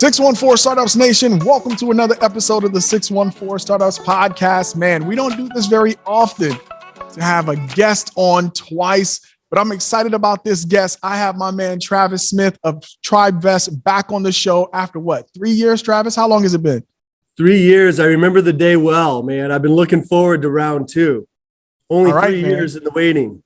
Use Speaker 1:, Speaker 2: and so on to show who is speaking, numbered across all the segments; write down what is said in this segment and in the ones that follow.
Speaker 1: 614 Startups Nation, welcome to another episode of the 614 Startups Podcast. Man, we don't do this very often to have a guest on twice, but I'm excited about this guest. I have my man Travis Smith of Tribevest back on the show after what, 3 years, Travis? How long has it been?
Speaker 2: 3 years. I remember the day well, man. I've been looking forward to round two. Only
Speaker 1: All right,
Speaker 2: 3 years in the waiting.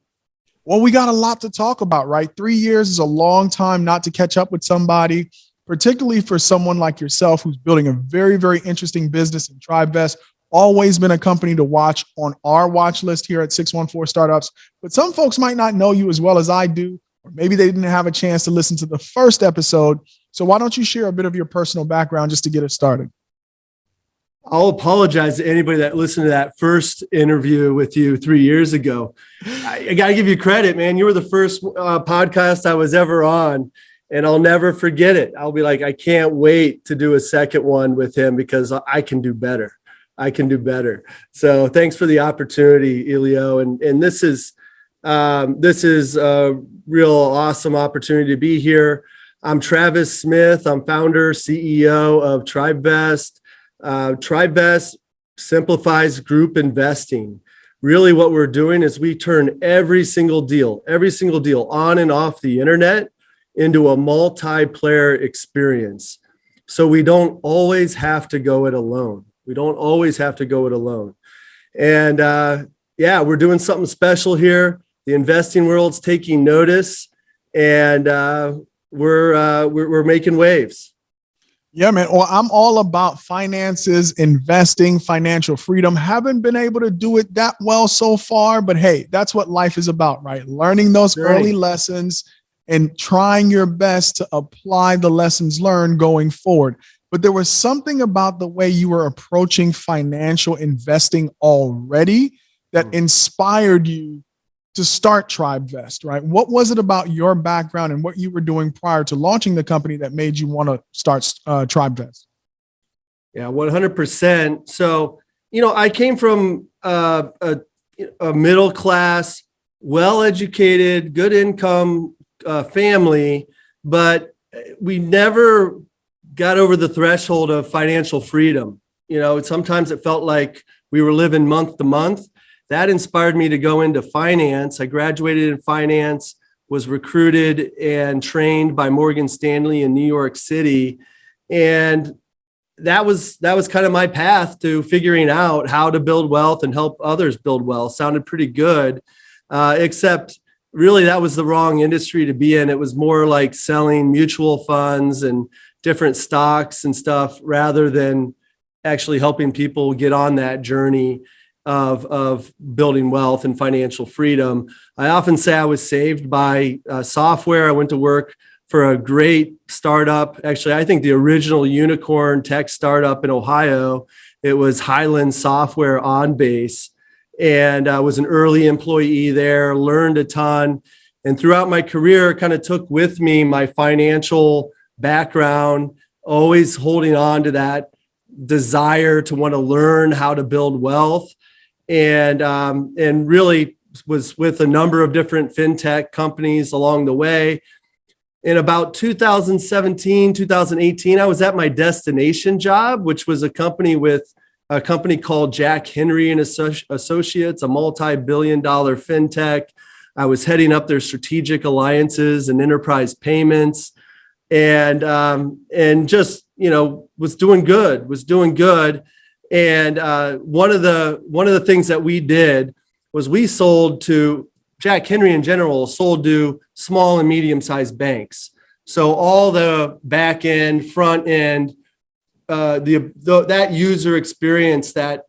Speaker 1: Well, we got a lot to talk about, right? 3 years is a long time not to catch up with somebody, particularly for someone like yourself who's building a very, very interesting business in Tribevest. Always been a company to watch on our watch list here at 614 Startups. But some folks might not know you as well as I do, or maybe they didn't have a chance to listen to the first episode. So why don't you share a bit of your personal background just to get us started?
Speaker 2: I'll apologize to anybody that listened to that first interview with you 3 years ago. I got to give you credit, man. You were the first podcast I was ever on, and I'll never forget it. I'll be like, I can't wait to do a second one with him because I can do better. I can do better. So thanks for the opportunity, Elio. And this is a real awesome opportunity to be here. I'm Travis Smith. I'm founder, CEO of Tribevest. Tribevest simplifies group investing. Really what we're doing is we turn every single deal on and off the internet into a multiplayer experience. So we don't always have to go it alone. And we're doing something special here. The investing world's taking notice, and we're making waves.
Speaker 1: Yeah, man. Well, I'm all about finances, investing, financial freedom. Haven't been able to do it that well so far, but hey, that's what life is about, right? Learning those early lessons and trying your best to apply the lessons learned going forward. But there was something about the way you were approaching financial investing already that inspired you to start Tribevest, right? What was it about your background and what you were doing prior to launching the company that made you want to start Tribevest?
Speaker 2: Yeah, 100%. So, I came from a middle class, well-educated, good income family, but we never got over the threshold of financial freedom. Sometimes it felt like we were living month to month. That inspired me to go into finance. I graduated in finance, was recruited and trained by Morgan Stanley in New York City. And that was kind of my path to figuring out how to build wealth and help others build wealth. Sounded pretty good, except really that was the wrong industry to be in. It was more like selling mutual funds and different stocks and stuff rather than actually helping people get on that journey of building wealth and financial freedom. I often say I was saved by software. I went to work for a great startup. Actually, I think the original unicorn tech startup in Ohio. It was Highland Software on base. And I was an early employee there, learned a ton. And throughout my career, kind of took with me my financial background, always holding on to that desire to want to learn how to build wealth. And really was with a number of different fintech companies along the way. In about 2017, 2018, I was at my destination job, which was a company called Jack Henry and Associates, a multi-billion-dollar fintech. I was heading up their strategic alliances and enterprise payments, and just was doing good. And one of the things that we did was we sold to Jack Henry in general, sold to small and medium-sized banks. So all the back end, front end, that user experience that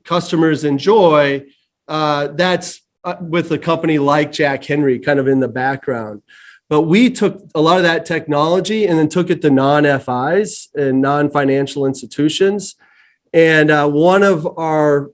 Speaker 2: customers enjoy, that's with a company like Jack Henry kind of in the background. But we took a lot of that technology and then took it to non-FIs and non-financial institutions. And one of our,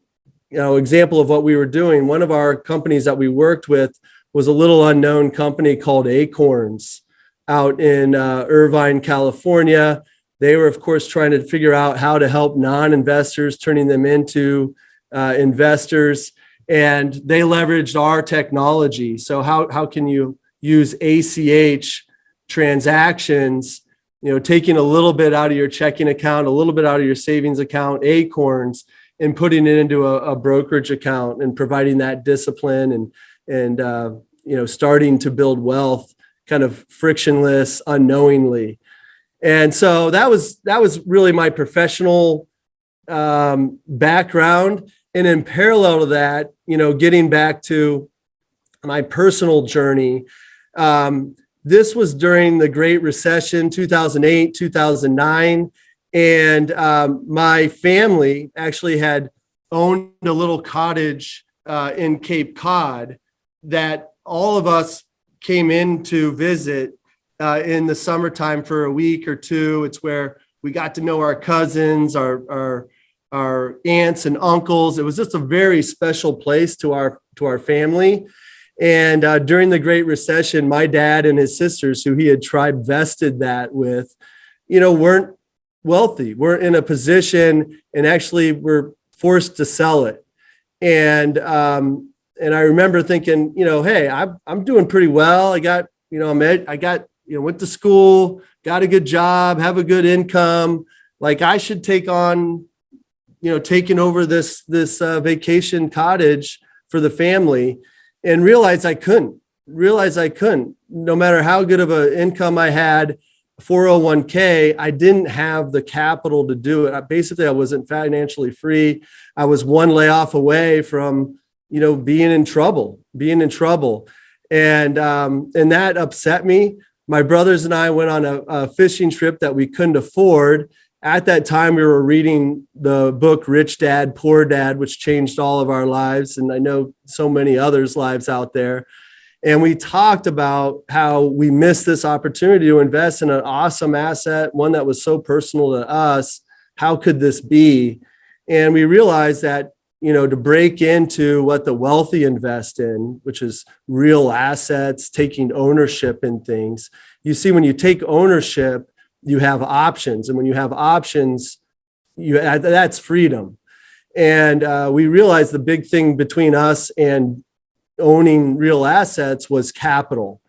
Speaker 2: example of what we were doing, one of our companies that we worked with was a little unknown company called Acorns out in Irvine, California. They were, of course, trying to figure out how to help non-investors, turning them into investors. And they leveraged our technology. So how can you use ACH transactions taking a little bit out of your checking account, a little bit out of your savings account, acorns, and putting it into a brokerage account and providing that discipline and starting to build wealth kind of frictionless, unknowingly. And so that was really my professional background. And in parallel to that, getting back to my personal journey, this was during the Great Recession, 2008, 2009. And my family actually had owned a little cottage in Cape Cod that all of us came in to visit in the summertime for a week or two. It's where we got to know our cousins, our aunts and uncles. It was just a very special place to our family. And during the Great Recession, my dad and his sisters, who he had tribevested that with, weren't wealthy, weren't in a position, and actually were forced to sell it. And I remember thinking, hey, I'm doing pretty well. I got, went to school, got a good job, have a good income. Like I should take on, taking over this vacation cottage for the family, and realized I couldn't. No matter how good of an income I had, 401k, I didn't have the capital to do it. I wasn't financially free. I was one layoff away from, being in trouble. And that upset me. My brothers and I went on a fishing trip that we couldn't afford. At that time, we were reading the book Rich Dad, Poor Dad, which changed all of our lives. And I know so many others' lives out there. And we talked about how we missed this opportunity to invest in an awesome asset, one that was so personal to us. How could this be? And we realized that, to break into what the wealthy invest in, which is real assets, taking ownership in things. You see, when you take ownership, you have options. And when you have options, that's freedom. And we realized the big thing between us and owning real assets was capital,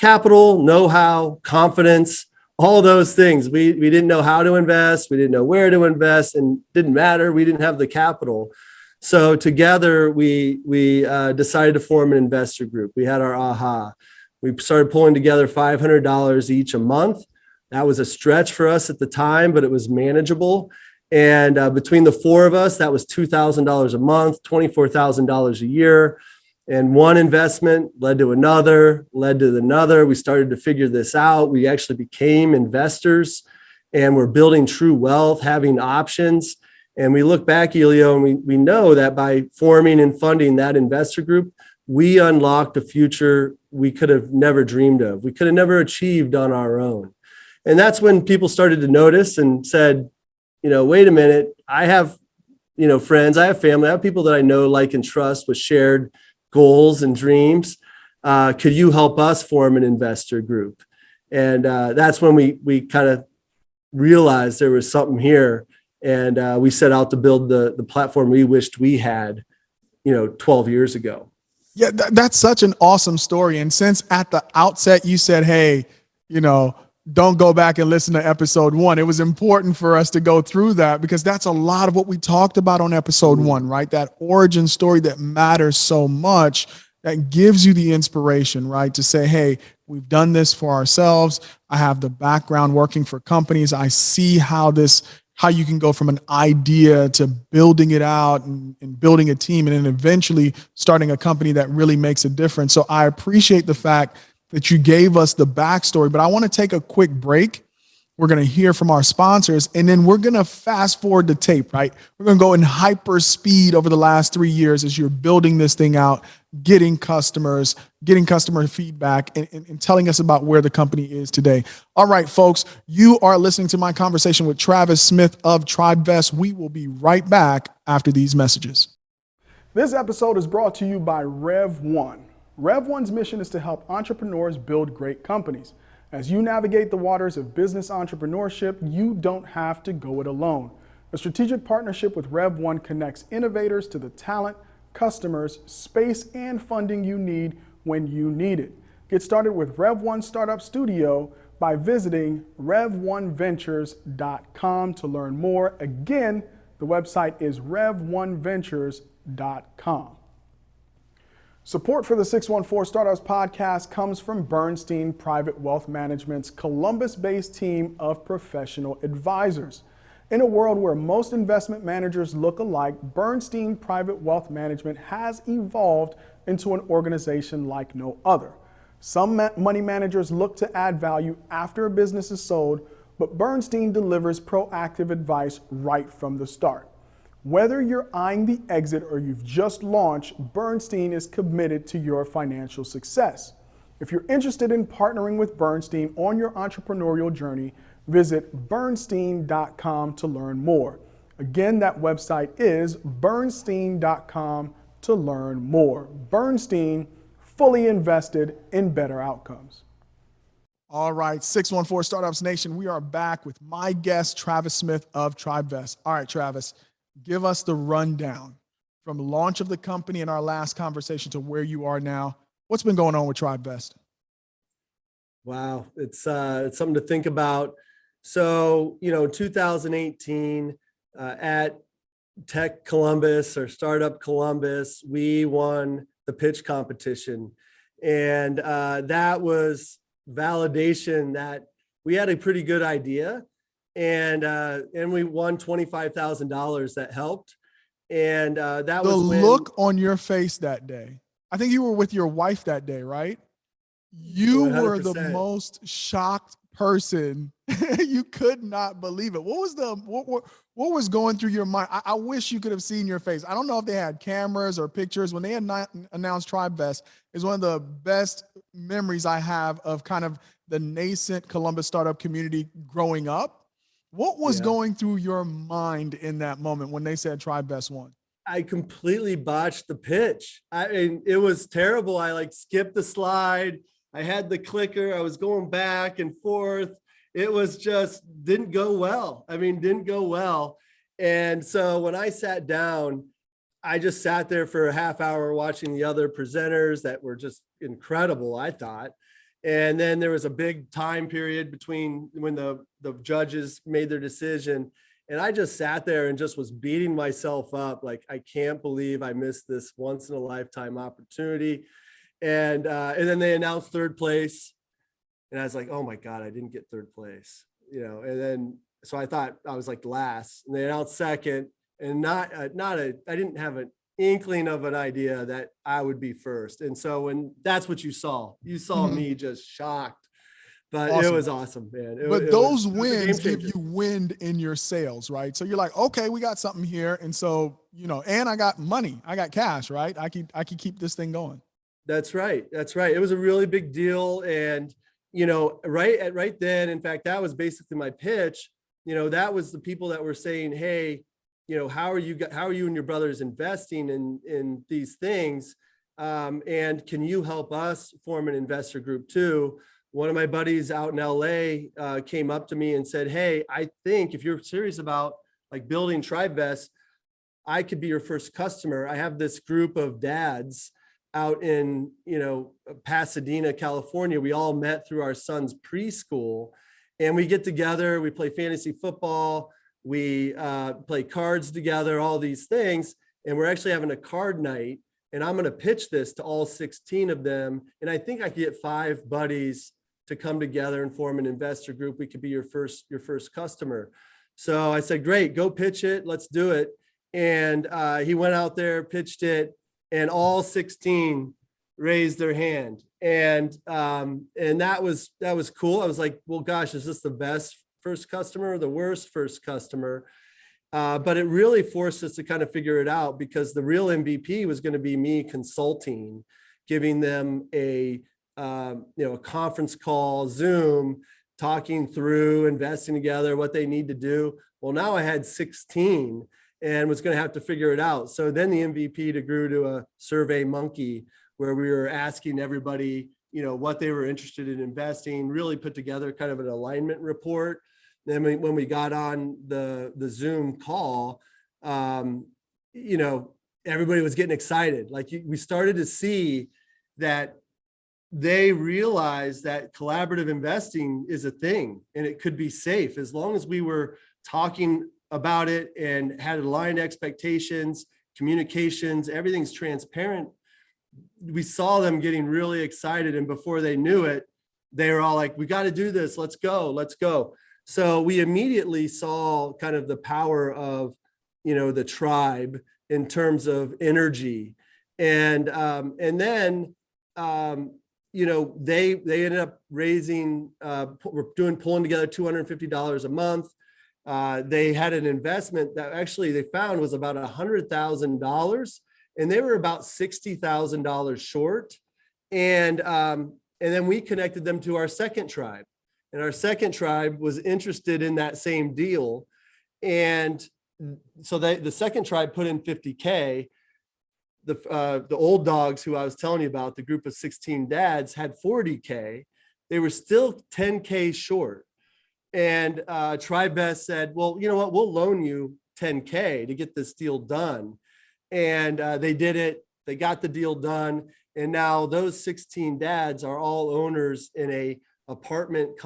Speaker 2: know-how, confidence, all those things. We didn't know how to invest. We didn't know where to invest, and didn't matter. We didn't have the capital. So together we decided to form an investor group. We had our aha. We started pulling together $500 each a month. That was a stretch for us at the time, but it was manageable. And between the four of us, that was $2,000 a month, $24,000 a year. And one investment led to another. We started to figure this out. We actually became investors, and we're building true wealth, having options. And we look back, Elio, and we know that by forming and funding that investor group, we unlocked a future we could have never dreamed of. We could have never achieved on our own. And that's when people started to notice and said, wait a minute, I have, friends, I have family, I have people that I know, like, and trust with shared goals and dreams. Could you help us form an investor group? And that's when we kind of realized there was something here. And we set out to build the platform we wished we had, 12 years ago.
Speaker 1: Yeah, that's such an awesome story. And since at the outset you said, hey, don't go back and listen to episode 1. It was important for us to go through that, because that's a lot of what we talked about on episode 1, right? That origin story that matters so much, that gives you the inspiration, right? To say, hey, we've done this for ourselves. I have the background working for companies. I see how you can go from an idea to building it out and building a team, and then eventually starting a company that really makes a difference. So I appreciate the fact that you gave us the backstory, but I want to take a quick break. We're going to hear from our sponsors, and then we're going to fast forward the tape, right? We're going to go in hyper speed over the last 3 years as you're building this thing out, getting customer feedback, and telling us about where the company is today. All right, folks, you are listening to my conversation with Travis Smith of Tribevest. We will be right back after these messages. This episode is brought to you by Rev1. Rev1's mission is to help entrepreneurs build great companies. As you navigate the waters of business entrepreneurship, you don't have to go it alone. A strategic partnership with Rev1 connects innovators to the talent, customers, space, and funding you need when you need it. Get started with Rev1 Startup Studio, by visiting rev1ventures.com to learn more. Again, the website is rev1ventures.com. Support for the 614 Startups podcast comes from Bernstein Private Wealth Management's Columbus-based team of professional advisors. In a world where most investment managers look alike, Bernstein Private Wealth Management has evolved into an organization like no other. Some money managers look to add value after a business is sold, but Bernstein delivers proactive advice right from the start. Whether you're eyeing the exit or you've just launched, Bernstein is committed to your financial success. If you're interested in partnering with Bernstein on your entrepreneurial journey, visit bernstein.com to learn more. Again, that website is bernstein.com to learn more. Bernstein, fully invested in better outcomes. All right, 614 Startups Nation, we are back with my guest, Travis Smith of Tribevest. All right, Travis, give us the rundown from launch of the company in our last conversation to where you are now. What's been going on with Tribevest?
Speaker 2: Wow, it's something to think about. So, 2018 at Tech Columbus or Startup Columbus, we won the pitch competition. And that was validation that we had a pretty good idea. And we won $25,000 that helped. And that was
Speaker 1: the
Speaker 2: when,
Speaker 1: look on your face that day. I think you were with your wife that day, right? You
Speaker 2: 100%.
Speaker 1: were the most shocked person. You could not believe it. What was going through your mind? I wish you could have seen your face. I don't know if they had cameras or pictures. When they announced Tribevest, is one of the best memories I have of kind of the nascent Columbus startup community growing up. What was going through your mind in that moment when they said Tribevest won?
Speaker 2: I completely botched the pitch. I mean, it was terrible. I skipped the slide. I had the clicker. I was going back and forth. It was just didn't go well. And so when I sat down, I just sat there for a half hour watching the other presenters that were just incredible, I thought. And then there was a big time period between when the judges made their decision. And I just sat there and just was beating myself up. Like, I can't believe I missed this once in a lifetime opportunity. And then they announced third place. And I was like, oh my God, I didn't get third place, and then, so I thought I was like last, and they announced second, and I didn't have an inkling of an idea that I would be first. And so when that's what you saw me just shocked, but awesome. It was awesome, man.
Speaker 1: Those wins give you wind in your sails, right? So you're like, okay, we got something here. And so, and I got money, I got cash, right? I can keep this thing going.
Speaker 2: That's right. It was a really big deal. And, right then, in fact, that was basically my pitch. That was the people that were saying, hey, how are you and your brothers investing in these things? And can you help us form an investor group too? One of my buddies out in LA came up to me and said, hey, I think if you're serious about building Tribevest, I could be your first customer. I have this group of dads out in, Pasadena, California. We all met through our son's preschool, and we get together, we play fantasy football, we play cards together, all these things. And we're actually having a card night, and I'm going to pitch this to all 16 of them. And I think I could get 5 buddies to come together and form an investor group. We could be your first customer. So I said, great, go pitch it. Let's do it. And he went out there, pitched it, and all 16 raised their hand. And that was cool. I was like, well, gosh, is this the best first customer or the worst first customer? But it really forced us to kind of figure it out, because the real MVP was going to be me consulting, giving them a conference call, Zoom, talking through investing together, what they need to do. Well, now I had 16 and was going to have to figure it out. So then the MVP grew to a Survey Monkey, where we were asking everybody, what they were interested in investing, really put together kind of an alignment report. Then when we got on the Zoom call, everybody was getting excited. We started to see that they realized that collaborative investing is a thing and it could be safe as long as we were talking about it and had aligned expectations, communications, everything's transparent. We saw them getting really excited, and before they knew it, they were all like, we got to do this. Let's go. Let's go. So we immediately saw kind of the power of, the tribe in terms of energy. And then, they ended up raising, pulling together $250 a month. They had an investment that actually they found was about $100,000, and they were about $60,000 short. And then we connected them to our second tribe, and our second tribe was interested in that same deal. And so the second tribe put in 50K. The old dogs who I was telling you about, the group of 16 dads, had 40K. They were still 10K short. And Tribevest said, well, you know what, we'll loan you 10K to get this deal done. And they did it. They got the deal done. And now those 16 dads are all owners in an apartment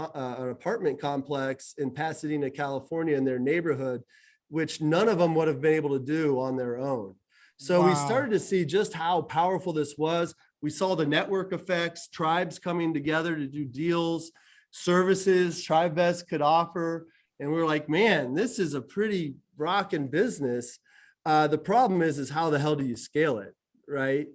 Speaker 2: complex in Pasadena, California, in their neighborhood, which none of them would have been able to do on their own. So we started to see just how powerful this was. We saw the network effects, tribes coming together to do deals, services Tribevest could offer. And we were like, man, this is a pretty rocking business. The problem is how the hell do you scale it, right?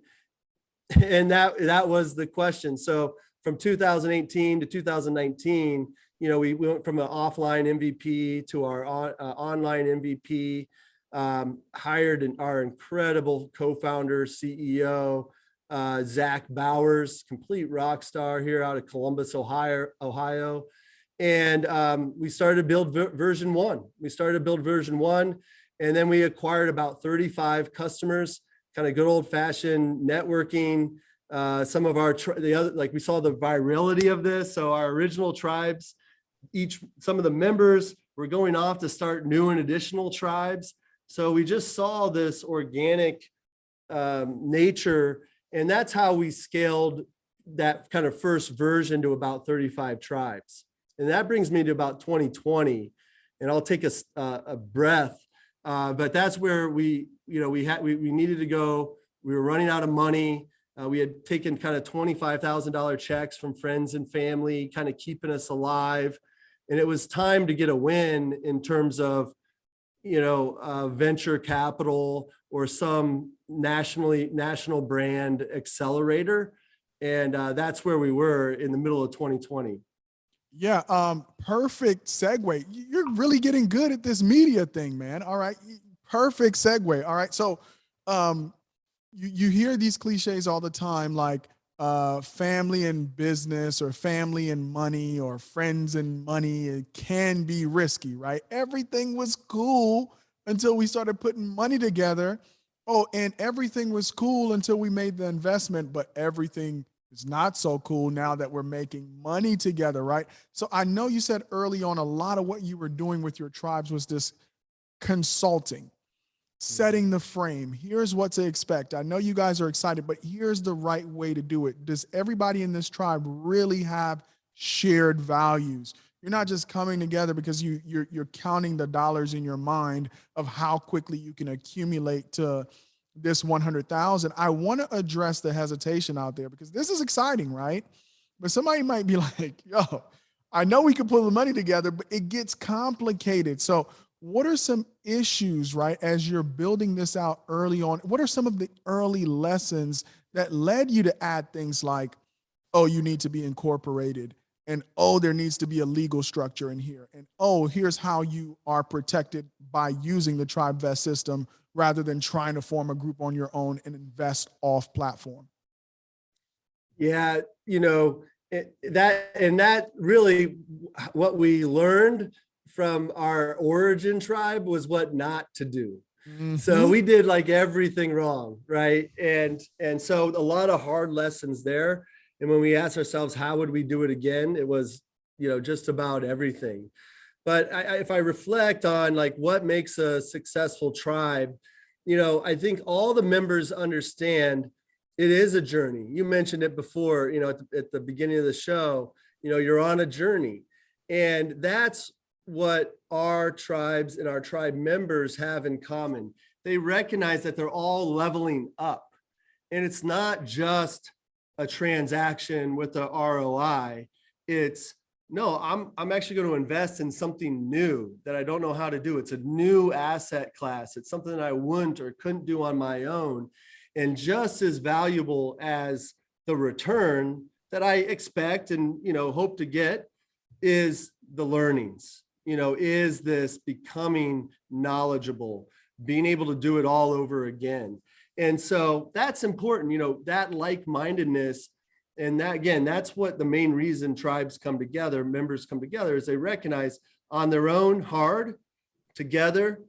Speaker 2: And that was the question. So from 2018 to 2019, we went from an offline MVP to our online MVP. Hired our incredible co-founder, CEO, Zach Bowers, complete rock star here out of Columbus, Ohio. And we started to build version one. And then we acquired about 35 customers, kind of good old fashioned networking. Some of we saw the virality of this. So our original tribes, some of the members were going off to start new and additional tribes. So we just saw this organic nature, and that's how we scaled that kind of first version to about 35 tribes. And that brings me to about 2020, and I'll take a breath, but that's where we needed to go. We were running out of money. We had taken kind of $25,000 checks from friends and family, kind of keeping us alive. And it was time to get a win in terms of venture capital or some national brand accelerator. And that's where we were in the middle of 2020.
Speaker 1: Yeah. Perfect segue. You're really getting good at this media thing, man. All right. Perfect segue. All right. So you hear these cliches all the time, like family and business, or family and money, or friends and money. It can be risky, right? Everything was cool until we started putting money together. Oh, and everything was cool until we made the investment, but everything is not so cool now that we're making money together, right? So I know you said early on, a lot of what you were doing with your tribes was this consulting, setting the frame. Here's what to expect. I know you guys are excited, but here's the right way to do it. Does everybody in this tribe really have shared values? You're not just coming together because you're counting the dollars in your mind of how quickly you can accumulate to this 100,000. I want to address the hesitation out there because this is exciting, right? But somebody might be like, yo, I know we can pull the money together, but it gets complicated. So what are some issues, right, as you're building this out early on? What are some of the early lessons that led you to add things like, oh, you need to be incorporated, and oh, there needs to be a legal structure in here, and oh, here's how you are protected by using the Tribevest system rather than trying to form a group on your own and invest off platform?
Speaker 2: Yeah, that really what we learned from our origin tribe was what not to do. Mm-hmm. So we did like everything wrong, right? And so a lot of hard lessons there. And when we asked ourselves, how would we do it again? It was, just about everything. But if I reflect on like what makes a successful tribe, I think all the members understand It is a journey. You mentioned it before, at the beginning of the show, you're on a journey. And that's what our tribes and our tribe members have in common. They recognize that they're all leveling up. And it's not just a transaction with the ROI. It's no, I'm actually going to invest in something new that I don't know how to do. It's a new asset class. It's something that I wouldn't or couldn't do on my own. And just as valuable as the return that I expect and, hope to get is the learnings, is this becoming knowledgeable, being able to do it all over again. And so that's important, that like-mindedness. And that, again, that's what the main reason tribes come together, members come together, is they recognize on their own hard, together,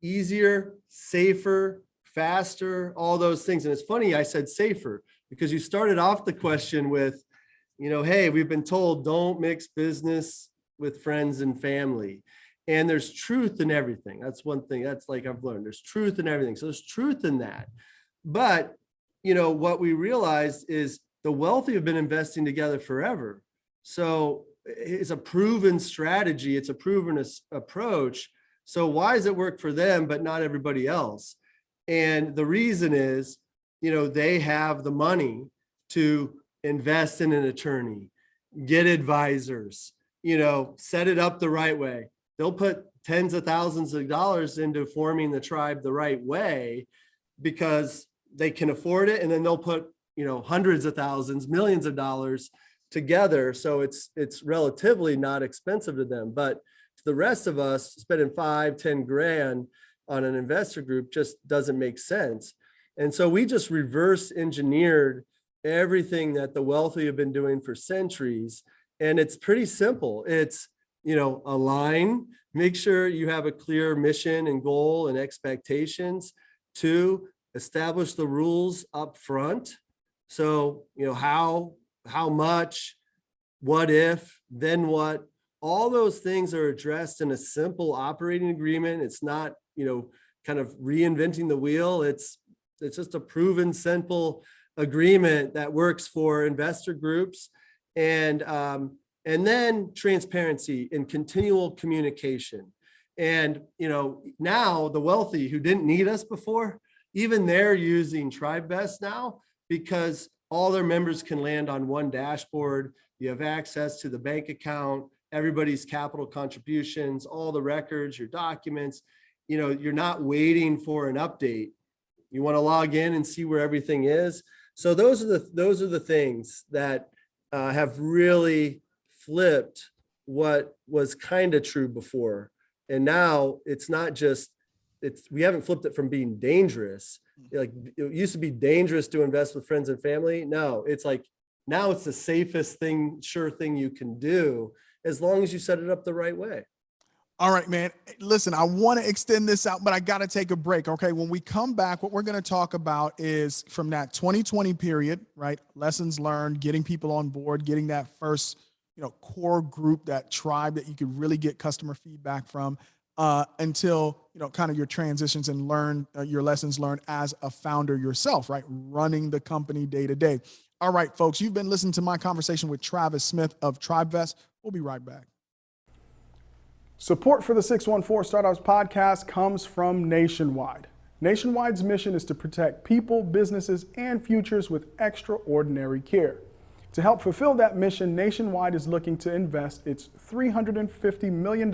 Speaker 2: easier, safer, faster, all those things. And it's funny, I said safer, because you started off the question with, hey, we've been told don't mix business with friends and family. And there's truth in everything. That's one thing that's like I've learned. There's truth in everything. So there's truth in that. But, what we realized is the wealthy have been investing together forever. So it's a proven strategy. It's a proven approach. So why does it work for them, but not everybody else? And the reason is, they have the money to invest in an attorney, get advisors, set it up the right way. They'll put tens of thousands of dollars into forming the tribe the right way because they can afford it. And then they'll put, hundreds of thousands, millions of dollars together. So it's relatively not expensive to them. But to the rest of us, spending 5-10 grand on an investor group just doesn't make sense. And so we just reverse engineered everything that the wealthy have been doing for centuries. And it's pretty simple. It's, align, make sure you have a clear mission and goal and expectations. 2, establish the rules up front. So, how much, what if, then what, all those things are addressed in a simple operating agreement. It's not, kind of reinventing the wheel. It's just a proven simple agreement that works for investor groups. And then transparency and continual communication. And, now the wealthy who didn't need us before, even they're using Tribevest now because all their members can land on one dashboard. You have access to the bank account, everybody's capital contributions, all the records, your documents. You're not waiting for an update. You want to log in and see where everything is. So those are the things that have really flipped what was kind of true before. And now it's not just, we haven't flipped it from being dangerous. Like it used to be dangerous to invest with friends and family. No, it's like, now it's the safest thing, sure thing you can do as long as you set it up the right way.
Speaker 1: All right, man. Listen, I want to extend this out, but I got to take a break. Okay. When we come back, what we're going to talk about is from that 2020 period, right? Lessons learned, getting people on board, getting that first, core group, that tribe that you could really get customer feedback from, until, kind of your transitions and learn your lessons learned as a founder yourself, right? Running the company day to day. All right, folks, you've been listening to my conversation with Travis Smith of Tribevest. We'll be right back. Support for the 614 Startups podcast comes from Nationwide. Nationwide's mission is to protect people, businesses, and futures with extraordinary care. To help fulfill that mission, Nationwide is looking to invest its $350 million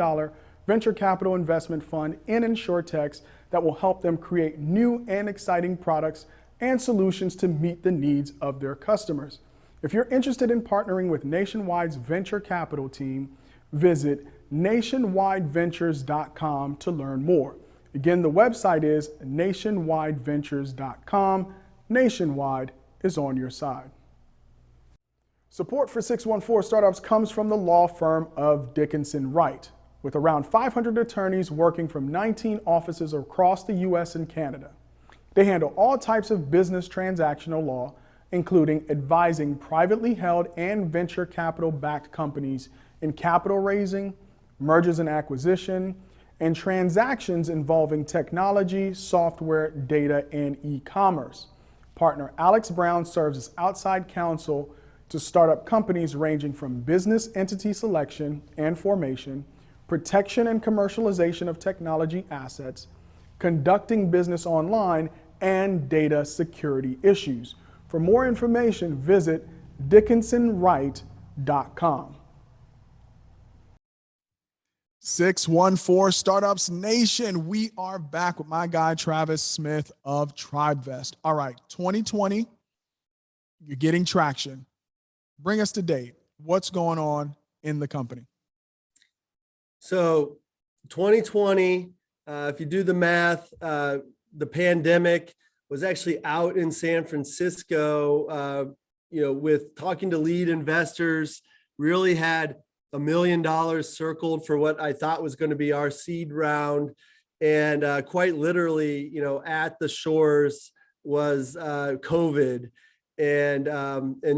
Speaker 1: venture capital investment fund in insurtechs that will help them create new and exciting products and solutions to meet the needs of their customers. If you're interested in partnering with Nationwide's venture capital team, visit nationwideventures.com to learn more. Again, the website is nationwideventures.com. Nationwide is on your side. Support for 614 Startups comes from the law firm of Dickinson Wright, with around 500 attorneys working from 19 offices across the U.S. and Canada. They handle all types of business transactional law, including advising privately held and venture capital-backed companies in capital raising, mergers and acquisition, and transactions involving technology, software, data, and e-commerce. Partner Alex Brown serves as outside counsel to startup companies ranging from business entity selection and formation, protection and commercialization of technology assets, conducting business online, and data security issues. For more information, visit dickinsonwright.com. 614 Startups Nation. We are back with my guy, Travis Smith of Tribevest. All right, 2020, you're getting traction. Bring us to date. What's going on in the company?
Speaker 2: So 2020, if you do the math, the pandemic was actually out in San Francisco, with talking to lead investors, really had $1 million circled for what I thought was going to be our seed round. And quite literally, at the shores was COVID. And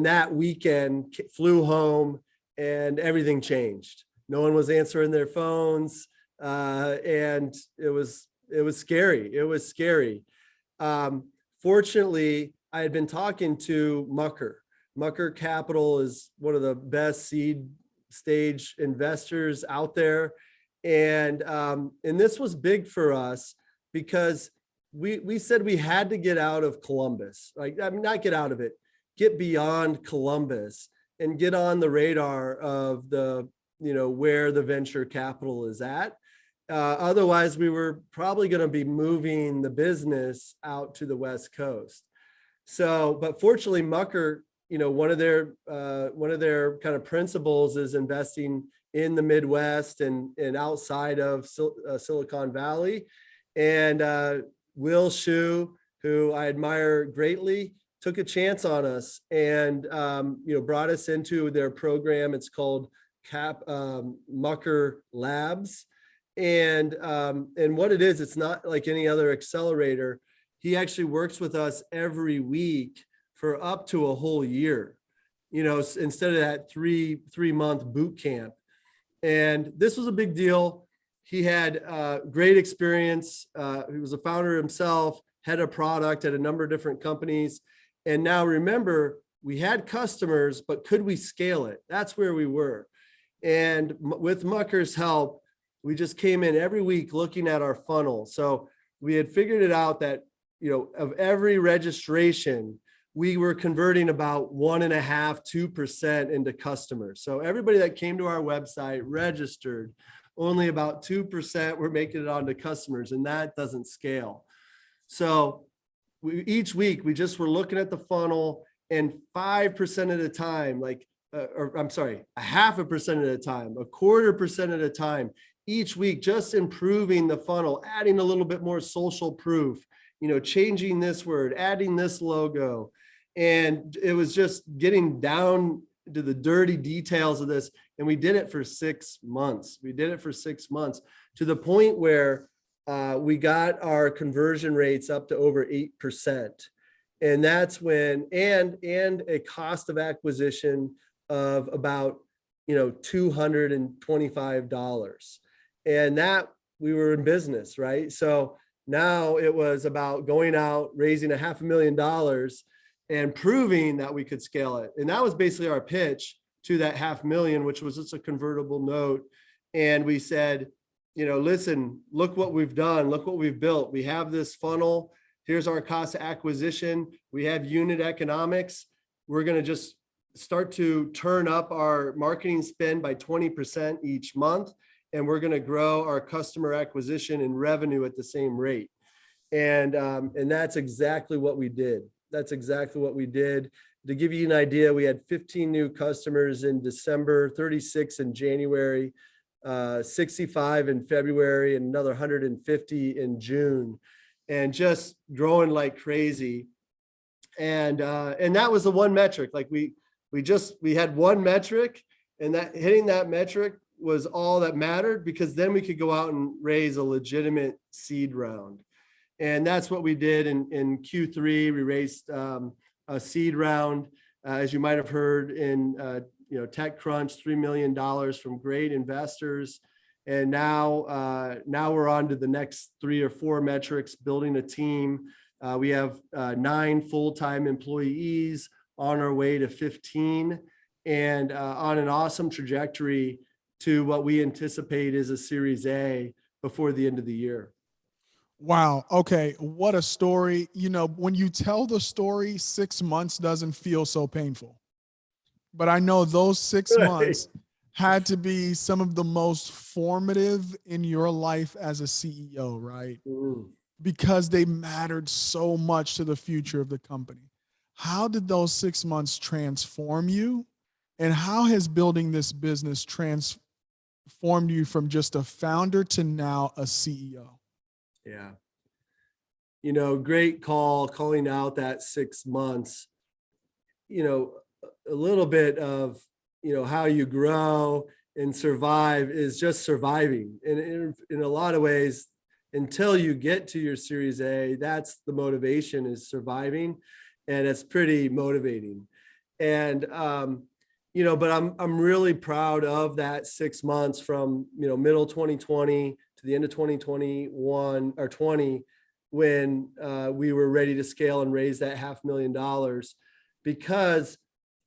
Speaker 2: that weekend flew home and everything changed. No one was answering their phones. And it was scary. It was scary. Fortunately, I had been talking to Mucker Capital is one of the best seed stage investors out there. And this was big for us because we said we had to get out of Columbus, not get out of it, get beyond Columbus and get on the radar of where the venture capital is at. Otherwise, we were probably going to be moving the business out to the West Coast. So, but fortunately, Mucker, one of their kind of principles is investing in the Midwest and outside of Silicon Valley. And Will Shu, who I admire greatly, took a chance on us and brought us into their program. It's called MuckerLabs. And what it is, it's not like any other accelerator. He actually works with us every week for up to a whole year, instead of that three-month boot camp. And this was a big deal. He had great experience. He was a founder himself, head of product at a number of different companies. And now remember, we had customers, but could we scale it? That's where we were. And with Mucker's help, we just came in every week looking at our funnel. So we had figured it out that, of every registration, we were converting about 1.5–2% into customers. So everybody that came to our website registered, only about 2% were making it onto customers, and that doesn't scale. So each week we just were looking at the funnel, and 5% at a time, a 0.5% at a time, 1/4% at a time, each week, just improving the funnel, adding a little bit more social proof, changing this word, adding this logo. And it was just getting down to the dirty details of this. And we did it for 6 months. We did it for 6 months to the point where we got our conversion rates up to over 8%. And that's when, and a cost of acquisition of about, $225. And that we were in business, right? So now it was about going out, raising $500,000 and proving that we could scale it. And that was basically our pitch to that $500,000, which was just a convertible note. And we said, listen, look what we've done. Look what we've built. We have this funnel. Here's our cost of acquisition. We have unit economics. We're going to just start to turn up our marketing spend by 20% each month. And we're going to grow our customer acquisition and revenue at the same rate. And that's exactly what we did. That's exactly what we did. To give you an idea, we had 15 new customers in December, 36 in January, 65 in February, and another 150 in June, and just growing like crazy. And that was the one metric. Like we had one metric, and that hitting that metric was all that mattered, because then we could go out and raise a legitimate seed round. And that's what we did in Q3. We raised a seed round, as you might have heard in TechCrunch, $3 million from great investors. And now we're on to the next 3 or 4 metrics, building a team, We have 9 full-time employees, on our way to 15, and on an awesome trajectory to what we anticipate is a Series A before the end of the year.
Speaker 1: Wow. Okay. What a story. You know, when you tell the story, 6 months doesn't feel so painful. But I know those 6 months had to be some of the most formative in your life as a CEO, right? Because they mattered so much to the future of the company. How did those 6 months transform you? And how has building this business transformed you from just a founder to now a CEO?
Speaker 2: Yeah. You know, great call calling out that 6 months. You know, a little bit of, you know, how you grow and survive is just surviving. And in a lot of ways, until you get to your Series A, that's the motivation, is surviving. And it's pretty motivating. And, you know, but I'm really proud of that 6 months from, you know, middle 2020 to the end of 2021 or 20, when we were ready to scale and raise that $500,000, because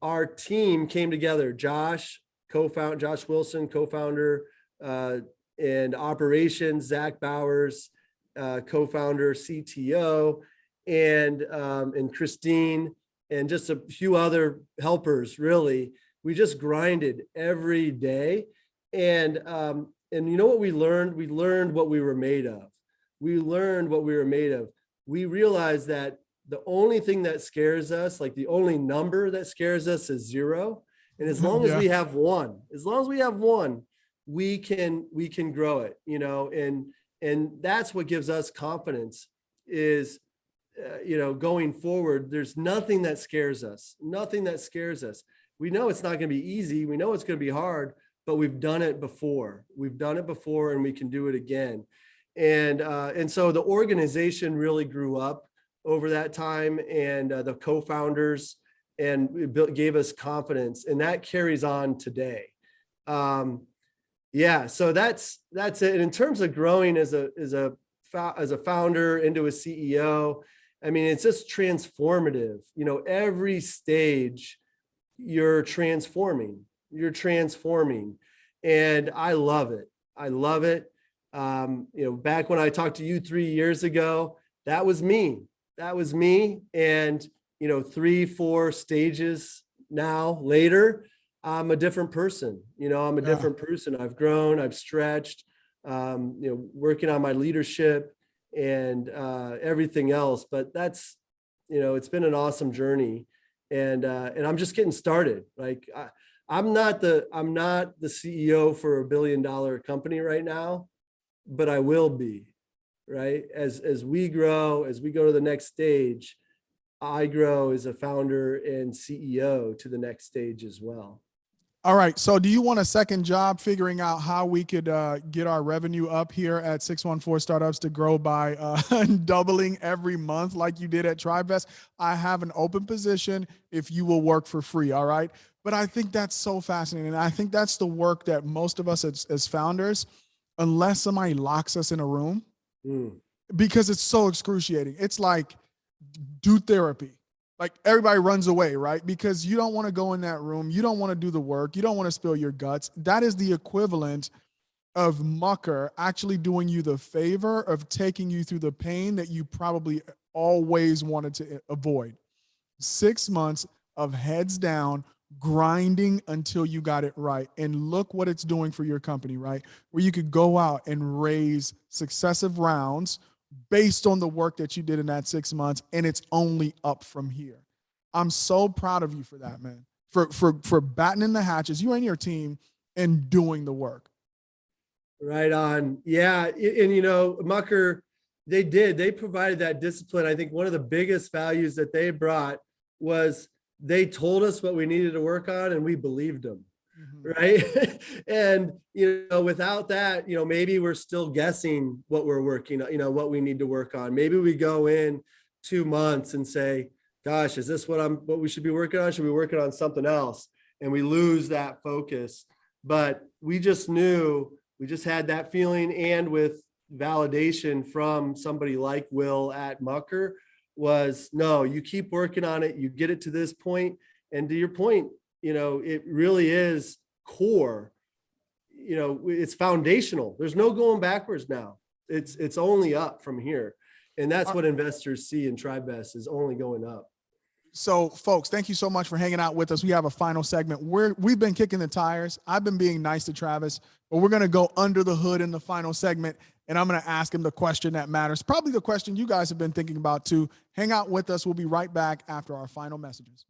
Speaker 2: our team came together. Josh Wilson, co-founder, and operations, Zach Bowers, co-founder, CTO, and Christine, and just a few other helpers. Really, we just grinded every day, and you know what we learned? We learned what we were made of. We realized that the only thing that scares us, like the only number that scares us, is 0. And as long as we have one, we can grow it, you know, and that's what gives us confidence is, you know, going forward, there's nothing that scares us. We know it's not going to be easy. We know it's going to be hard, but we've done it before. And we can do it again. And so the organization really grew up over that time, and the co-founders, and gave us confidence, and that carries on today. Yeah, so that's it. And in terms of growing as a founder into a CEO, I mean, it's just transformative. You know, every stage you're transforming, and I love it. You know, back when I talked to you 3 years ago, that was me. And, you know, 3-4 stages now later, I'm a different person. I've grown, I've stretched, you know, working on my leadership and everything else. But that's, you know, it's been an awesome journey, and I'm just getting started. Like I'm not the CEO for $1 billion company right now, but I will be, right? As we grow, as we go to the next stage, I grow as a founder and CEO to the next stage as well.
Speaker 1: All right. So do you want a second job figuring out how we could get our revenue up here at 614 Startups to grow by doubling every month like you did at Tribevest? I have an open position if you will work for free. All right. But I think that's so fascinating. And I think that's the work that most of us as founders, unless somebody locks us in a room, because it's so excruciating. It's like, do therapy. Like everybody runs away, right? Because you don't want to go in that room. You don't want to do the work. You don't want to spill your guts. That is the equivalent of Mucker actually doing you the favor of taking you through the pain that you probably always wanted to avoid. 6 months of heads down, grinding until you got it right. And look what it's doing for your company, right? Where you could go out and raise successive rounds based on the work that you did in that 6 months, and it's only up from here. I'm so proud of you for that, man. For battening the hatches, you and your team, and doing the work.
Speaker 2: Right on. Yeah, and you know, Mucker, they provided that discipline. I think one of the biggest values that they brought was they told us what we needed to work on, and we believed them. Right. And, you know, without that, you know, maybe we're still guessing what we're working on, you know, what we need to work on. Maybe we go in 2 months and say, gosh, is this what we should be working on? Should we be working on something else? And we lose that focus. But we just knew, we just had that feeling, and with validation from somebody like Will at Mucker, was, no, you keep working on it, you get it to this point. And to your point, it really is core, it's foundational. There's no going backwards now. It's only up from here. And that's what investors see in Tribevest, is only going up.
Speaker 1: So folks, thank you so much for hanging out with us. We have a final segment. We've been kicking the tires. I've been being nice to Travis, but we're going to go under the hood in the final segment. And I'm going to ask him the question that matters. Probably the question you guys have been thinking about too. Hang out with us. We'll be right back after our final messages.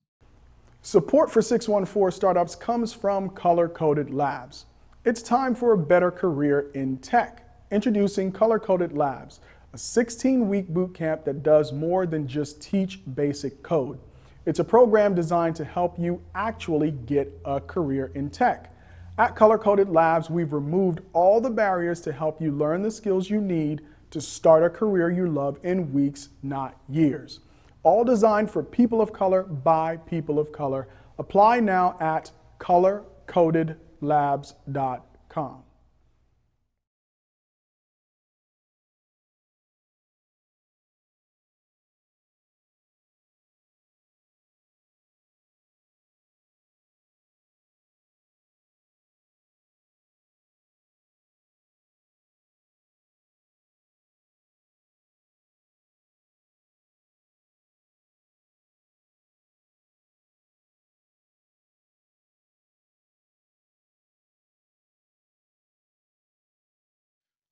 Speaker 1: Support for 614 Startups comes from Color Coded Labs. It's time for a better career in tech. Introducing Color Coded Labs, a 16-week boot camp that does more than just teach basic code. It's a program designed to help you actually get a career in tech. At Color Coded Labs, we've removed all the barriers to help you learn the skills you need to start a career you love in weeks, not years. All designed for people of color by people of color. Apply now at colorcodedlabs.com.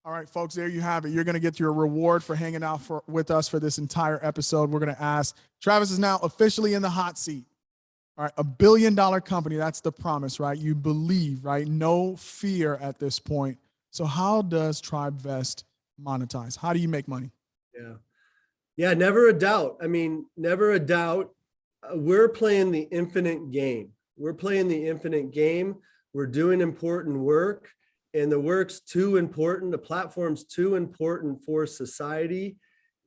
Speaker 1: All right, folks, there you have it. You're going to get your reward for hanging out with us for this entire episode. We're going to ask, Travis is now officially in the hot seat. All right, $1 billion company, that's the promise, right? You believe, right? No fear at this point. So how does Tribevest monetize? How do you make money?
Speaker 2: Yeah, never a doubt. I mean, never a doubt. We're playing the infinite game. We're playing the infinite game. We're doing important work. And the work's too important, the platform's too important for society.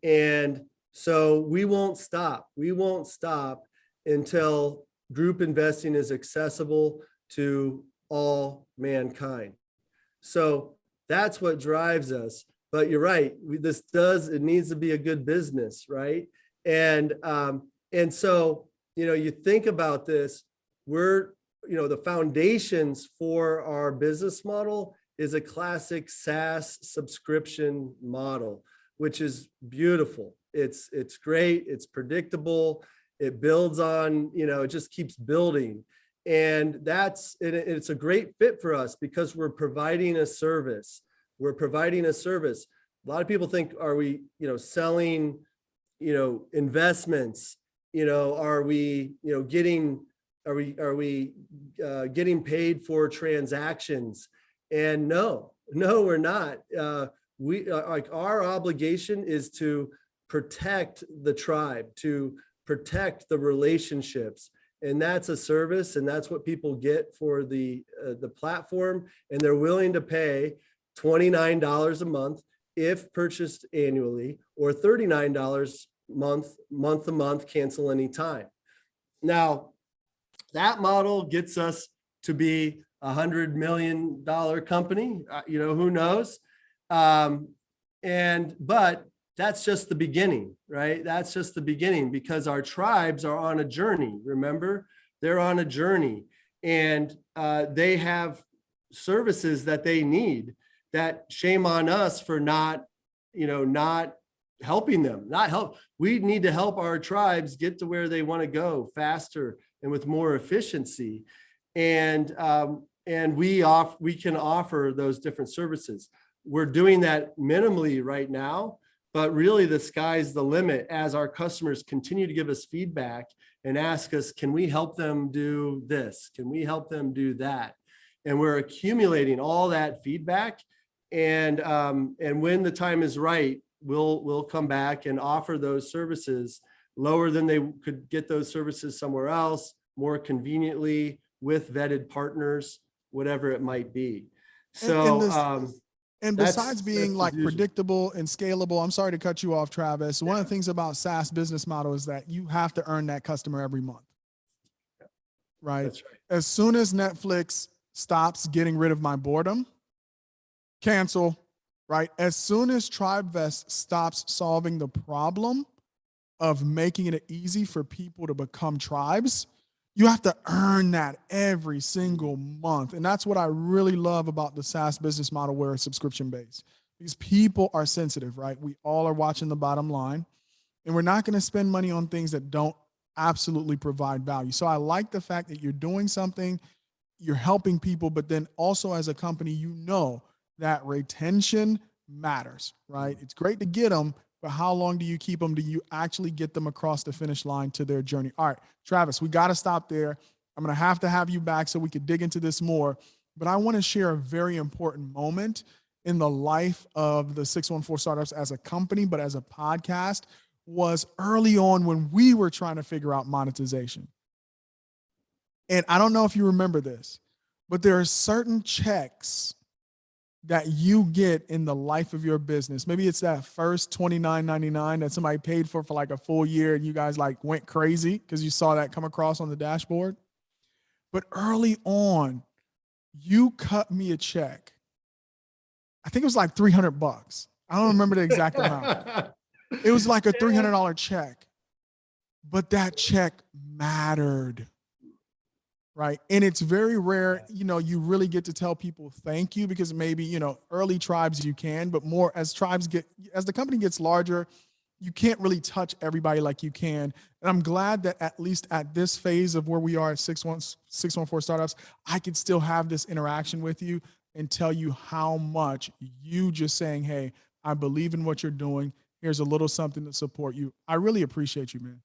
Speaker 2: And so we won't stop. We won't stop until group investing is accessible to all mankind. So that's what drives us. But you're right, it needs to be a good business, right? And so, you think about this, the foundations for our business model is a classic SaaS subscription model, which is beautiful. It's great. It's predictable. It builds on, it just keeps building. And it's a great fit for us because we're providing a service. We're providing a service. A lot of people think, are we, selling, investments? Are we, getting getting paid for transactions? And no, we're not. Our obligation is to protect the tribe, to protect the relationships. And that's a service, and that's what people get for the platform. And they're willing to pay $29 a month if purchased annually, or $39 month to month, cancel anytime. Now, that model gets us to be $100 million company. Who knows? But that's just the beginning, right? That's just the beginning, because our tribes are on a journey. Remember, they're on a journey, and they have services that they need. That shame on us for not helping them. We need to help our tribes get to where they want to go faster and with more efficiency. And we can offer those different services. We're doing that minimally right now, but really the sky's the limit as our customers continue to give us feedback and ask us, can we help them do this? Can we help them do that? And we're accumulating all that feedback. And when the time is right, we'll come back and offer those services lower than they could get those services somewhere else, more conveniently, with vetted partners, whatever it might be. So,
Speaker 1: and besides being like predictable and scalable, I'm sorry to cut you off, Travis. One of the things about SaaS business model is that you have to earn that customer every month, right? That's right. As soon as Netflix stops getting rid of my boredom, cancel, right? As soon as Tribevest stops solving the problem, of making it easy for people to become tribes, you have to earn that every single month. And that's what I really love about the SaaS business model where it's subscription based. Because people are sensitive, right? We all are watching the bottom line, and we're not going to spend money on things that don't absolutely provide value. So I like the fact that you're doing something, you're helping people, but then also as a company, you know that retention matters, right? It's great to get them, but how long do you keep them? Do you actually get them across the finish line to their journey? All right, Travis, we got to stop there. I'm going to have you back so we could dig into this more, but I want to share a very important moment in the life of the 614 Startups as a company, but as a podcast, was early on when we were trying to figure out monetization. And I don't know if you remember this, but there are certain checks that you get in the life of your business. Maybe it's that first $29.99 that somebody paid for like a full year and you guys like went crazy because you saw that come across on the dashboard. But early on, you cut me a check. I think it was like $300. I don't remember the exact amount. It was like a $300 check, but that check mattered, right? And it's very rare, you really get to tell people thank you, because maybe, early tribes you can, but more as the company gets larger, you can't really touch everybody like you can. And I'm glad that at least at this phase of where we are at 614 Startups, I could still have this interaction with you and tell you how much you just saying, hey, I believe in what you're doing. Here's a little something to support you. I really appreciate you, man.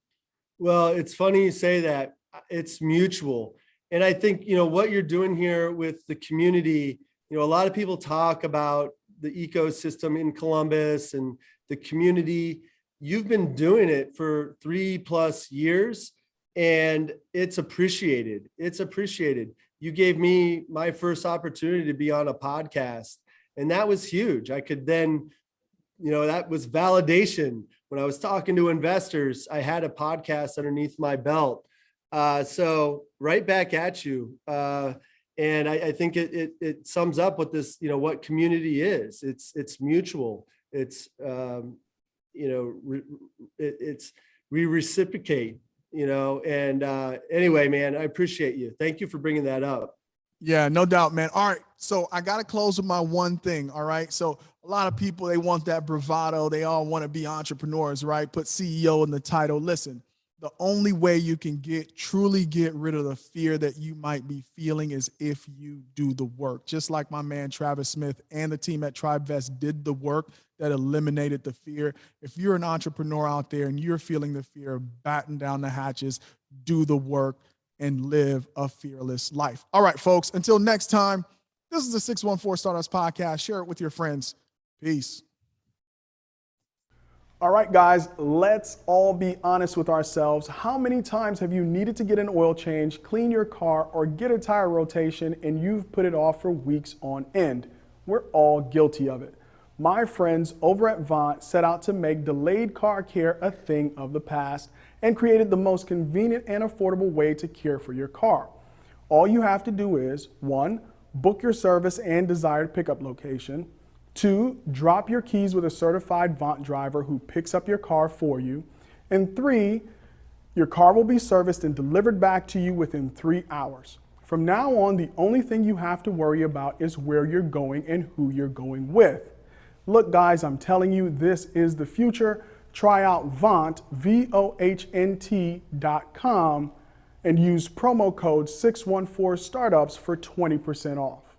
Speaker 2: Well, it's funny you say that. It's mutual. And I think, what you're doing here with the community, a lot of people talk about the ecosystem in Columbus and the community. You've been doing it for 3+ years, and it's appreciated. It's appreciated. You gave me my first opportunity to be on a podcast, and that was huge. I could then, that was validation. When I was talking to investors, I had a podcast underneath my belt. So right back at you. And I think it sums up what this, what community is. It's mutual. It's, we reciprocate, and anyway, man, I appreciate you. Thank you for bringing that up.
Speaker 1: Yeah, no doubt, man. All right. So I got to close with my one thing. All right. So a lot of people, they want that bravado. They all want to be entrepreneurs, right? Put CEO in the title. Listen, the only way you can truly get rid of the fear that you might be feeling is if you do the work. Just like my man, Travis Smith, and the team at Tribevest did the work that eliminated the fear. If you're an entrepreneur out there and you're feeling the fear, batten down the hatches, do the work, and live a fearless life. All right, folks, until next time, this is the 614 Startups Podcast. Share it with your friends. Peace. All right, guys, let's all be honest with ourselves. How many times have you needed to get an oil change, clean your car, or get a tire rotation, and you've put it off for weeks on end? We're all guilty of it. My friends over at Vaunt set out to make delayed car care a thing of the past and created the most convenient and affordable way to care for your car. All you have to do is, 1, book your service and desired pickup location. 2, drop your keys with a certified Vaunt driver who picks up your car for you. And 3, your car will be serviced and delivered back to you within 3 hours. From now on, the only thing you have to worry about is where you're going and who you're going with. Look, guys, I'm telling you, this is the future. Try out Vaunt, VOHNT.com, and use promo code 614 Startups for 20% off.